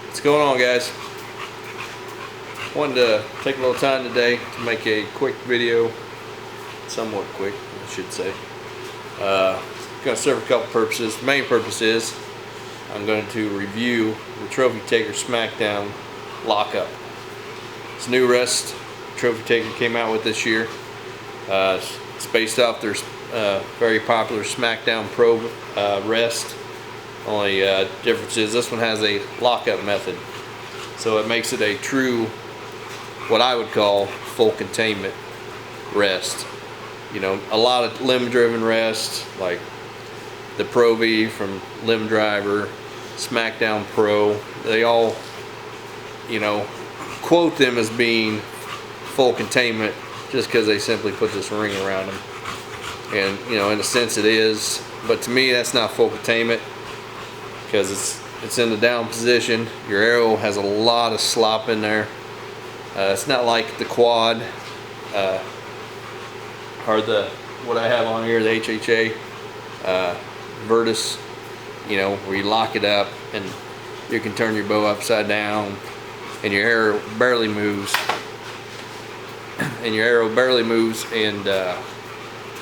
What's going on, guys? Wanted to take a little time today to make a quick video, somewhat quick I should say. Going to serve a couple purposes. The main purpose is I'm going to review the Trophy Taker Smackdown lockup. It's a new rest Trophy Taker came out with this year. It's based off their very popular Smackdown Pro rest. Only difference is this one has a lockup method, so it makes it a true, what I would call, full containment rest. You know, a lot of limb driven rests like the Pro V from Limb Driver, Smackdown Pro, they all, you know, quote them as being full containment just because they simply put this ring around them. And, you know, in a sense it is, but to me that's not full containment, because it's in the down position. Your arrow has a lot of slop in there. It's not like the quad or what I have on here, the HHA Virtus, you know, where you lock it up and you can turn your bow upside down and your arrow barely moves. And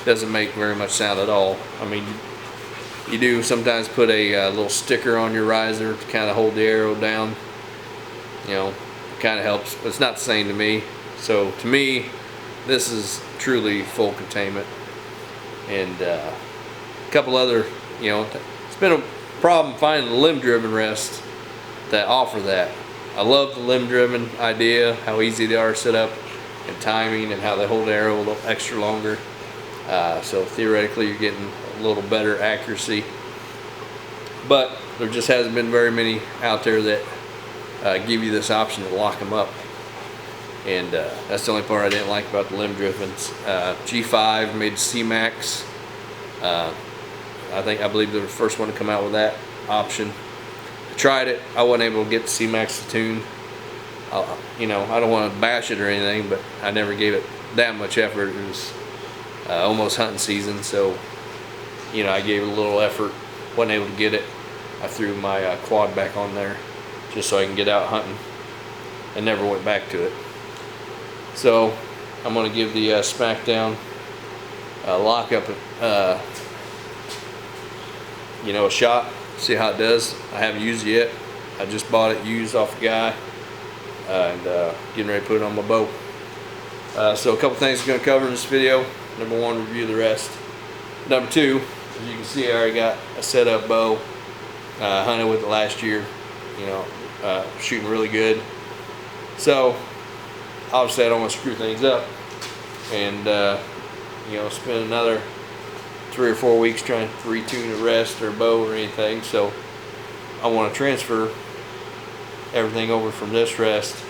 doesn't make very much sound at all. I mean, you do sometimes put a little sticker on your riser to kind of hold the arrow down. You know, it kind of helps, but it's not the same to me. So to me, this is truly full containment. And a couple other, you know, it's been a problem finding the limb-driven rests that offer that. I love the limb-driven idea, how easy they are to set up, and timing, and how they hold the arrow a little extra longer. So theoretically you're getting a little better accuracy, but there just hasn't been very many out there that give you this option to lock them up. And that's the only part I didn't like about the limb drivens. G5 made C-Max. I believe they're the first one to come out with that option. I tried it. I wasn't able to get the C-Max to tune. You know, I don't want to bash it or anything, but I never gave it that much effort. It was almost hunting season, so you know, I gave it a little effort. Wasn't able to get it. I threw my quad back on there just so I can get out hunting, and never went back to it. So I'm going to give the Smackdown lockup you know, a shot, see how it does. I haven't used it yet. I just bought it used off a guy, and getting ready to put it on my bow. So a couple things I'm going to cover in this video. Number one, review the rest. Number two, as you can see, I already got a setup bow. Hunted with it last year. You know, shooting really good. So obviously I don't want to screw things up and you know, spend another 3 or 4 weeks trying to retune a rest or bow or anything. So I want to transfer everything over from this rest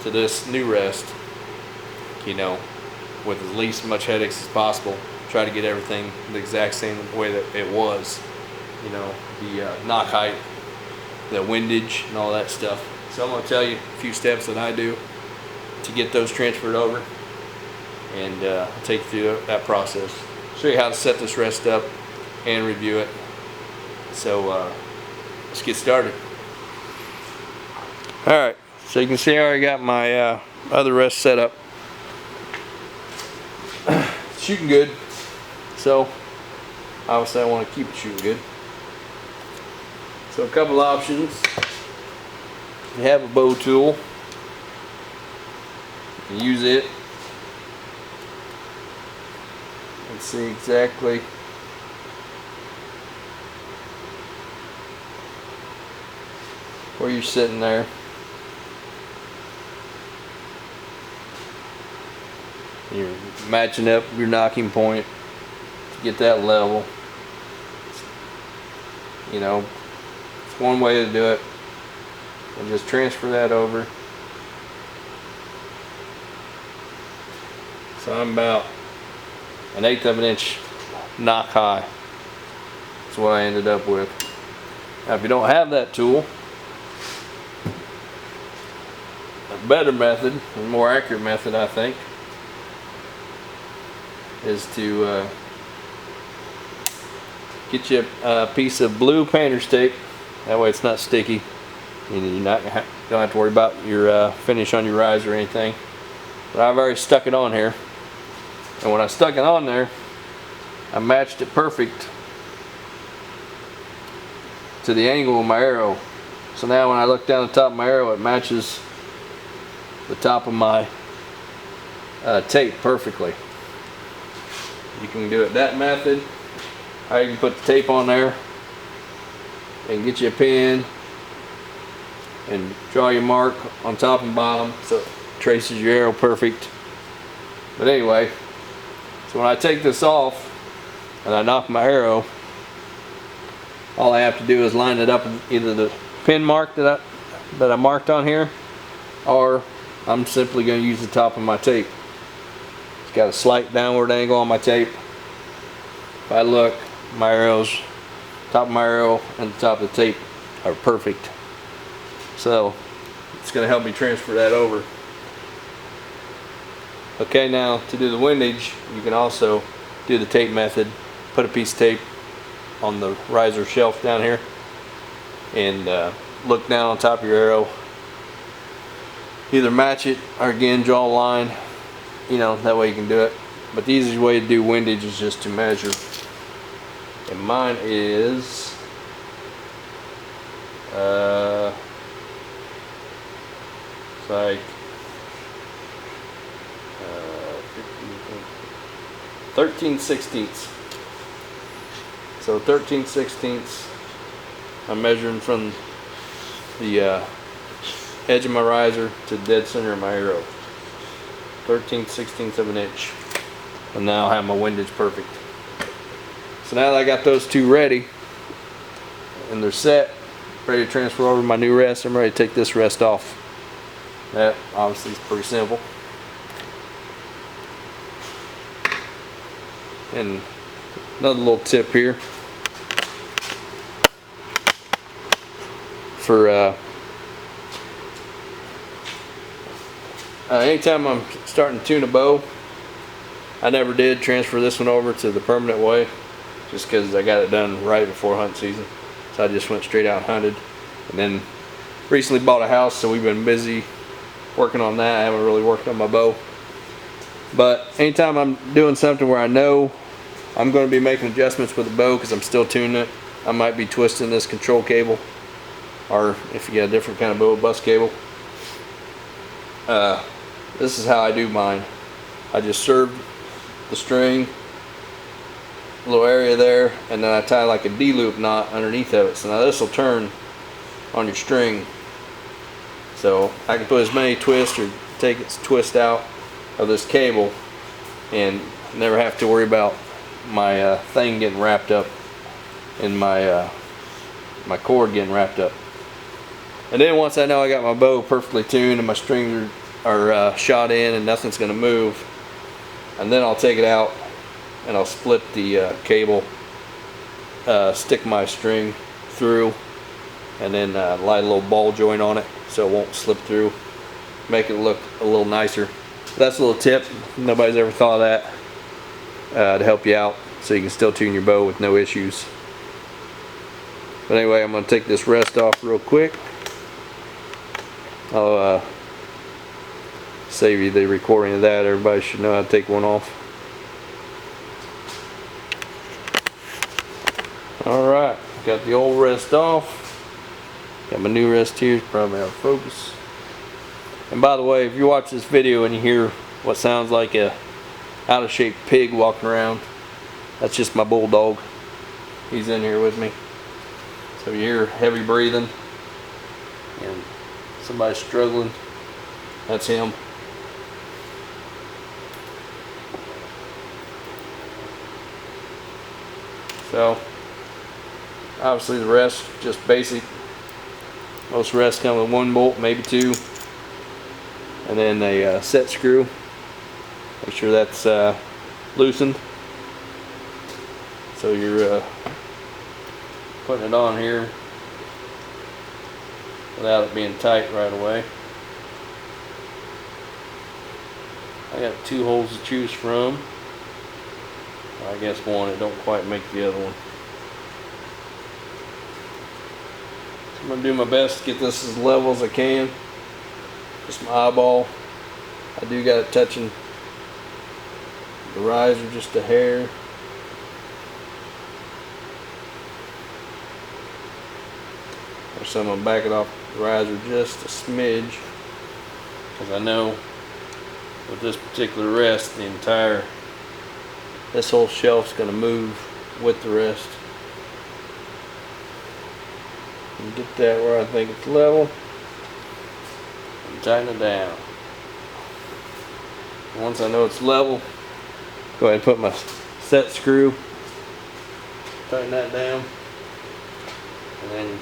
to this new rest, you know, with as least much headaches as possible. Try to get everything the exact same way that it was, you know, the knock height, the windage, and all that stuff. So I'm going to tell you a few steps that I do to get those transferred over, and I'll take you through that process. Show you how to set this rest up and review it. So let's get started. Alright, so you can see I already got my other rest set up. Shooting good, so obviously I want to keep it shooting good. So a couple options. You have a bow tool, you can use it and see exactly where you're sitting there. You're matching up your knocking point to get that level. You know, it's one way to do it. And just transfer that over. So I'm about 1/8 of an inch knock high. That's what I ended up with. Now if you don't have that tool, a better method, a more accurate method I think, is to get you a piece of blue painter's tape. That way it's not sticky. You're not don't have to worry about your finish on your riser or anything. But I've already stuck it on here, and when I stuck it on there, I matched it perfect to the angle of my arrow. So now when I look down the top of my arrow, it matches the top of my tape perfectly. You can do it that method, or you can put the tape on there and get you a pen and draw your mark on top and bottom so it traces your arrow perfect. But anyway, so when I take this off and I knock my arrow, all I have to do is line it up with either the pin mark that I marked on here, or I'm simply going to use the top of my tape. It's got a slight downward angle on my tape. If I look, my arrows, top of my arrow and the top of the tape are perfect. So it's going to help me transfer that over. Okay, now to do the windage, you can also do the tape method. Put a piece of tape on the riser shelf down here and look down on top of your arrow. Either match it or again draw a line, you know, that way you can do it. But the easiest way to do windage is just to measure. And mine is it's like 13/16. So 13/16 I'm measuring from the edge of my riser to the dead center of my arrow. 13/16 of an inch. And now I have my windage perfect. So now that I got those two ready and they're set, ready to transfer over to my new rest, I'm ready to take this rest off. That obviously is pretty simple. And another little tip here for anytime I'm starting to tune a bow, I never did transfer this one over to the permanent way just because I got it done right before hunt season. So I just went straight out and hunted, and then recently bought a house, so we've been busy working on that. I haven't really worked on my bow. But anytime I'm doing something where I know I'm going to be making adjustments with the bow because I'm still tuning it, I might be twisting this control cable, or if you got a different kind of bow, bus cable. This is how I do mine. I just serve the string, a little area there, and then I tie like a D-loop knot underneath of it. So now this will turn on your string. So I can put as many twists or take its twist out of this cable and never have to worry about my thing getting wrapped up in my my cord getting wrapped up. And then once I know I got my bow perfectly tuned and my strings are shot in and nothing's going to move, and then I'll take it out and I'll split the cable, stick my string through, and then light a little ball joint on it so it won't slip through, make it look a little nicer. That's a little tip. Nobody's ever thought of that, to help you out so you can still tune your bow with no issues. But anyway, I'm going to take this rest off real quick. I'll save you the recording of that. Everybody should know how to take one off. Alright, got the old rest off. Got my new rest here, probably out of focus. And by the way, if you watch this video and you hear what sounds like a out of shape pig walking around, that's just my bulldog. He's in here with me. So you hear heavy breathing and somebody struggling, that's him. So obviously the rest just basic. Most rests come with one bolt, maybe two, and then a set screw. Make sure that's loosened. So you're putting it on here without it being tight right away. I got two holes to choose from. I guess one, it don't quite make the other one. I'm gonna do my best to get this as level as I can. Just my eyeball. I do got it touching the riser just a hair. So I'm gonna back it off the riser just a smidge, because I know with this particular rest, this whole shelf's gonna move with the rest. And get that where I think it's level, and tighten it down. Once I know it's level, go ahead and put my set screw, tighten that down, and then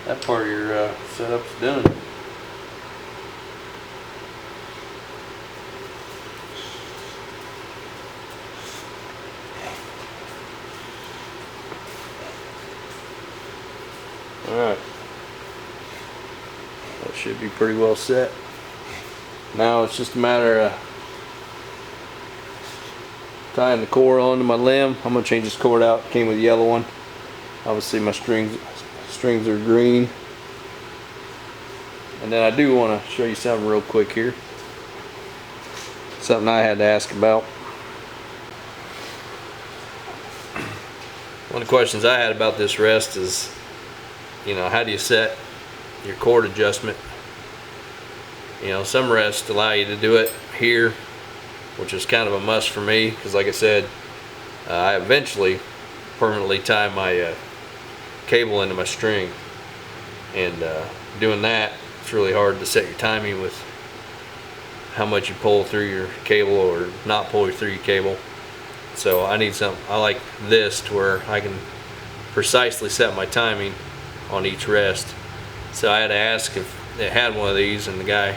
that part of your setup's done. Alright, that should be pretty well set. Now it's just a matter of tying the cord onto my limb. I'm going to change this cord out. It came with a yellow one. Obviously my strings are green. And then I do want to show you something real quick here. Something I had to ask about. One of the questions I had about this rest is, how do you set your chord adjustment? Some rests allow you to do it here, which is kind of a must for me, because like I said, I eventually permanently tie my cable into my string, and doing that, it's really hard to set your timing with how much you pull through your cable or not pull through your cable. So I need something, I like this, to where I can precisely set my timing on each rest. So I had to ask if they had one of these, and the guy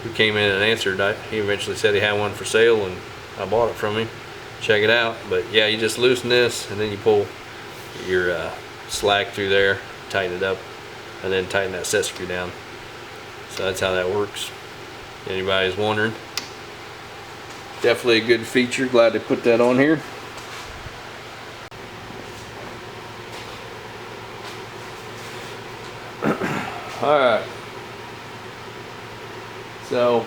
who came in and answered, he eventually said he had one for sale, and I bought it from him. Check it out. But yeah, you just loosen this, and then you pull your slack through there, tighten it up, and then tighten that set screw down. So that's how that works. Anybody's wondering. Definitely a good feature. Glad they put that on here. Alright. So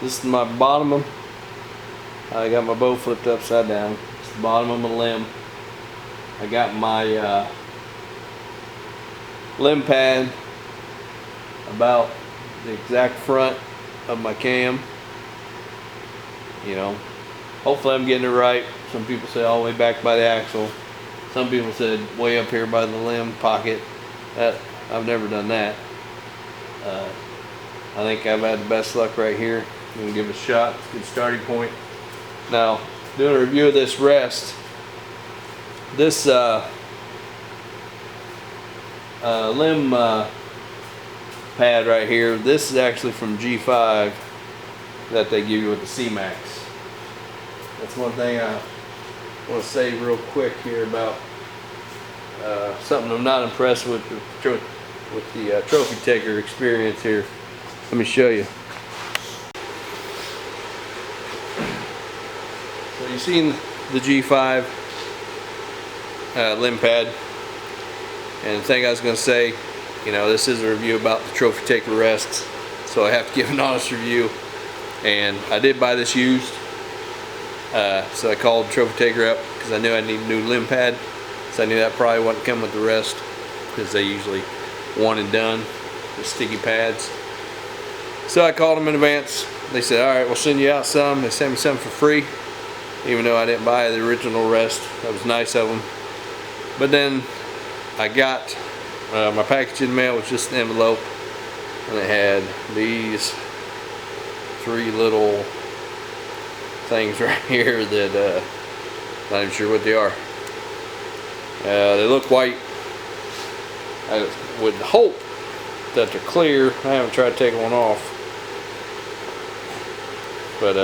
this is my bottom of, I got my bow flipped upside down. It's the bottom of my limb. I got my limb pad about the exact front of my cam. Hopefully I'm getting it right. Some people say all the way back by the axle. Some people said way up here by the limb pocket. I've never done that. I think I've had the best luck right here. I'm gonna give it a shot. It's a good starting point. Now, doing a review of this rest. This limb pad right here, this is actually from G5 that they give you with the C-Max. That's one thing I want to say real quick here about something I'm not impressed with the trophy taker experience here. Let me show you. So you've seen the G5 limb pad, and the thing I was going to say, this is a review about the trophy taker rests, so I have to give an honest review. And I did buy this used, so I called the trophy taker up because I knew I need a new limb pad. So I knew that probably wouldn't come with the rest, because they usually one and done with sticky pads. So I called them in advance. They said, alright, we'll send you out some. They sent me some for free, even though I didn't buy the original rest. That was nice of them. But then I got my package in the mail. Was just an envelope, and it had these 3 little things right here that not even sure what they are. They look white. I would hope that they're clear. I haven't tried to take one off, but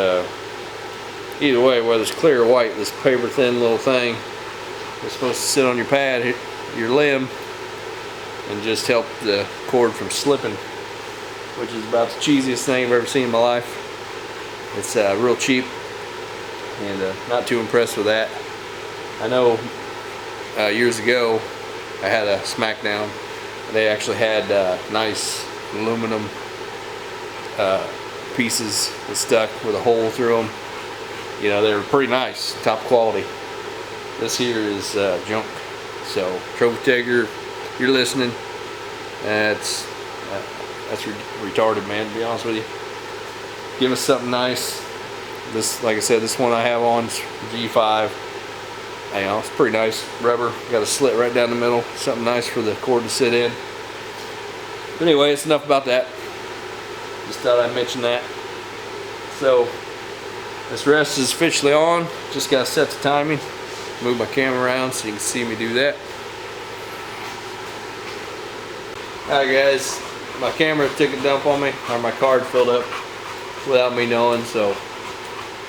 either way, whether it's clear or white, this paper thin little thing is supposed to sit on your pad, your limb, and just help the cord from slipping, which is about the cheesiest thing I've ever seen in my life. It's real cheap, and not too impressed with that. I know years ago I had a Smackdown They actually had nice aluminum pieces that stuck with a hole through them. You know, they were pretty nice, top quality. This here is junk. So Trophy Taker, if you're listening, that's retarded, man, to be honest with you. Give us something nice. This, like I said, this one I have on is G5. You know, it's pretty nice rubber. Got a slit right down the middle. Something nice for the cord to sit in. But anyway, it's enough about that. Just thought I'd mention that. So this rest is officially on. Just gotta set the timing. Move my camera around so you can see me do that. Alright guys, my camera took a dump on me, or my card filled up without me knowing, so a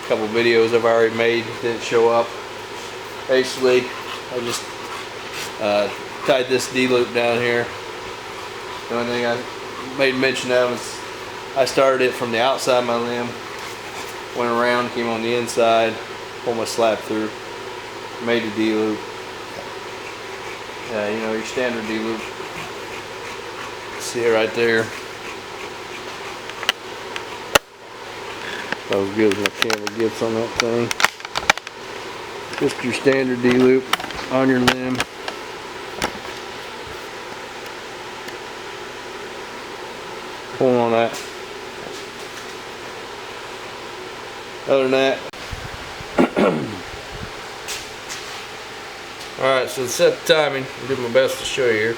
couple videos I've already made didn't show up. Basically, I just tied this D-loop down here. The only thing I made mention of is I started it from the outside of my limb, went around, came on the inside, pulled my slap through, made a D-loop. You know, your standard D-loop. See it right there. About as good as my camera gets on that thing. Just your standard D-loop on your limb. Pull on that. Other than that, alright, so to set the timing, I'll do my best to show you here.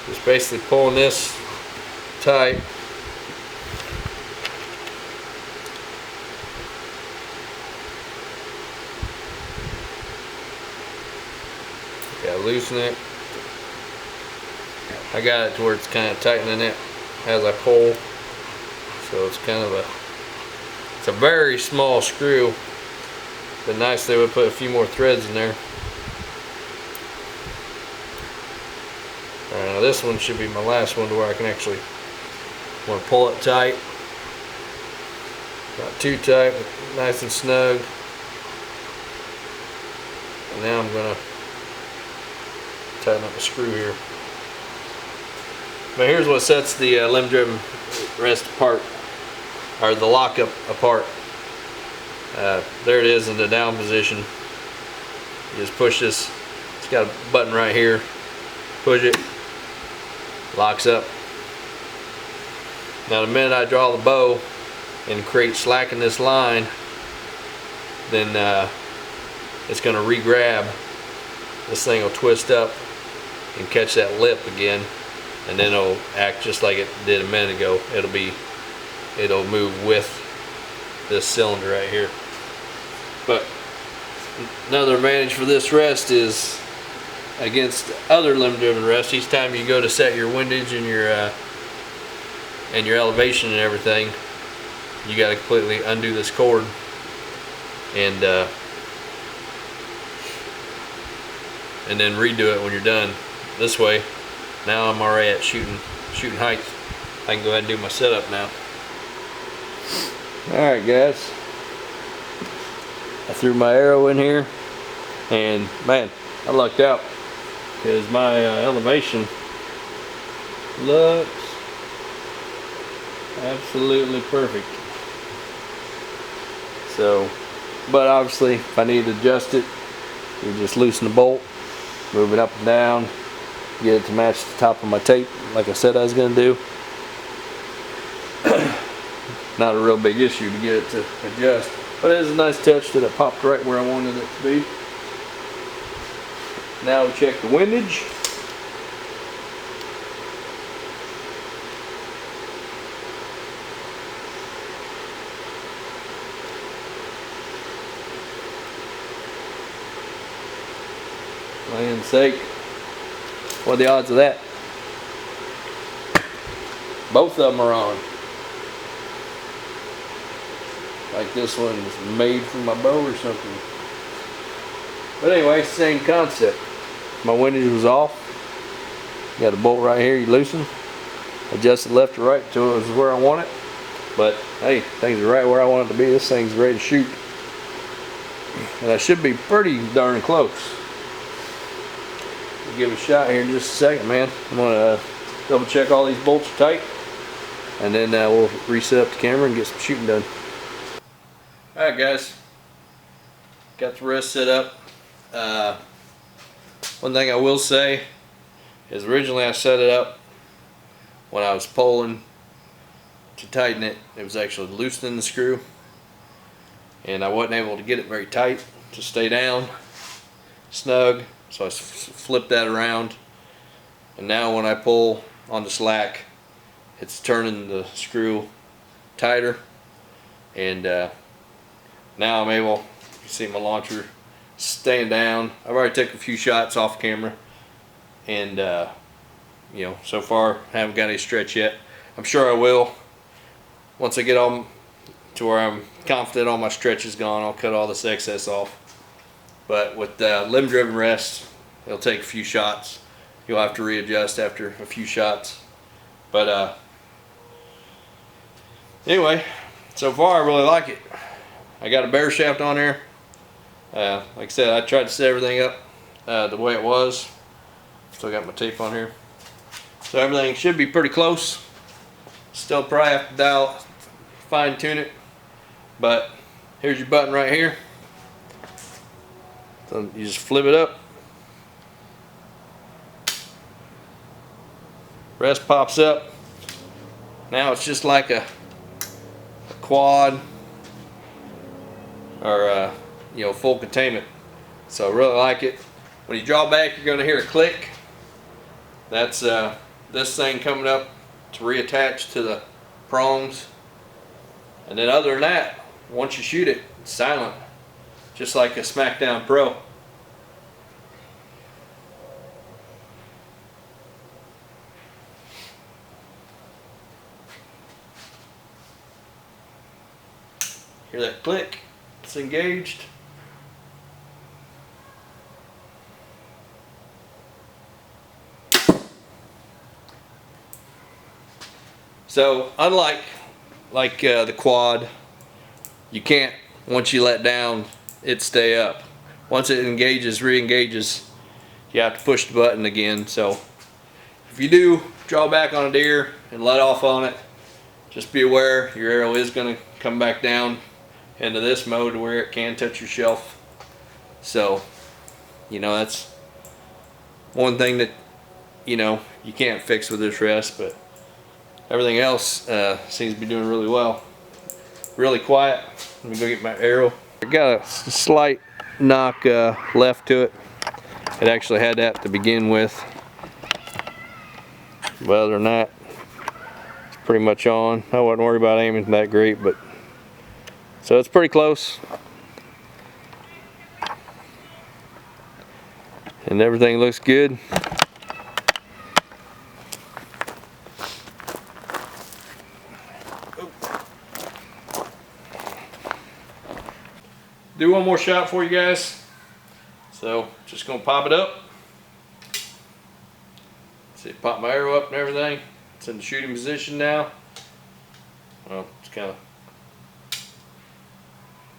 Just basically pulling this tight. Gotta loosen it. I got it to where it's kind of tightening it as I pull. So it's kind of it's a very small screw. But nice they would put a few more threads in there. Alright, now this one should be my last one to where I can actually want to pull it tight. Not too tight, but nice and snug. And now I'm going to tighten up the screw here. But here's what sets the limb driven rest apart, or the lockup apart. There it is in the down position. You just push this. It's got a button right here. Push it. Locks up. Now the minute I draw the bow and create slack in this line, then it's going to re-grab. This thing will twist up and catch that lip again, and then it'll act just like it did a minute ago. It'll move with this cylinder right here. But another advantage for this rest is against other limb driven rests. Each time you go to set your windage and your elevation and everything, you got to completely undo this cord and then redo it when you're done. This way, now I'm already at shooting height. I can go ahead and do my setup now. Alright guys, I threw my arrow in here, and man, I lucked out because my elevation looks absolutely perfect. So, but obviously if I need to adjust it, you just loosen the bolt, move it up and down, get it to match the top of my tape like I said I was going to do. Not a real big issue to get it to adjust, but it is a nice touch that it popped right where I wanted it to be. Now we check the windage. Land's sake, what are the odds of that? Both of them are on. Like this one's made for my bow or something. But anyway, same concept. My windage was off. You got a bolt right here, you loosen. Adjust it left to right until it was where I want it. But hey, things are right where I want it to be. This thing's ready to shoot. And I should be pretty darn close. give it a shot here in just a second, man. I'm gonna double check all these bolts are tight, and then we'll reset up the camera and get some shooting done. Alright guys, got the rest set up. One thing I will say is originally I set it up when I was pulling to tighten it. It was actually loosening the screw, and I wasn't able to get it very tight to stay down snug, so I flipped that around, and now when I pull on the slack, it's turning the screw tighter, and now I'm able, you see my launcher staying down. I've already taken a few shots off camera, and you know, so far I haven't got any stretch yet. I'm sure I will. Once I get on to where I'm confident all my stretch is gone, I'll cut all this excess off. But with limb driven rest, it'll take a few shots. You'll have to readjust after a few shots. But anyway, so far I really like it. I got a bear shaft on there. Like I said, I tried to set everything up the way it was. Still got my tape on here. So everything should be pretty close. Still probably have to dial, fine tune it. But here's your button right here. So you just flip it up. Rest pops up. Now it's just like a quad or you know, full containment. So I really like it. When you draw back, you're going to hear a click. That's this thing coming up to reattach to the prongs. And then other than that, once you shoot it, it's silent, just like a SmackDown Pro. Hear that click? It's engaged. So unlike the quad, you can't, once you let down, it stay up. Once it engages, re-engages, you have to push the button again. So if you do draw back on a deer and let off on it, just be aware your arrow is going to come back down into this mode where it can touch your shelf. So, you know, that's one thing that, you know, you can't fix with this rest, but everything else seems to be doing really well. Really quiet. Let me go get my arrow. I got a slight knock left to it. It actually had that to begin with. But other than that, it's pretty much on. I wasn't worried about aiming that great, but so it's pretty close. And everything looks good. Do one more shot for you guys. So just gonna pop it up. See, pop my arrow up and everything. It's in the shooting position now. Well, it's kind of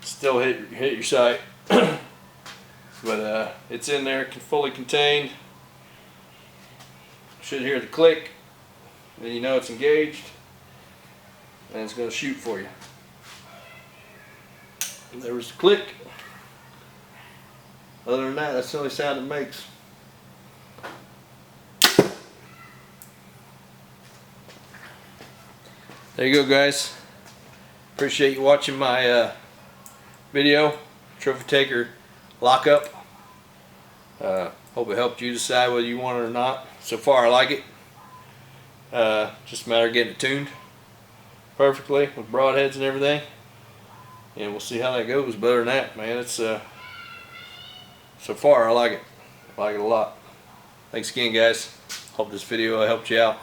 still hit your sight, but it's in there, fully contained. Should hear the click, then you know it's engaged, and it's going to shoot for you. And there was the click. Other than that, that's the only sound it makes. There you go, guys. Appreciate you watching my video, trophy taker lockup. Hope it helped you decide whether you want it or not. So far I like it. Just a matter of getting it tuned perfectly with broadheads and everything, and we'll see how that goes. But other than that, man, it's so far I like it. I like it a lot. Thanks again, guys. Hope this video helped you out.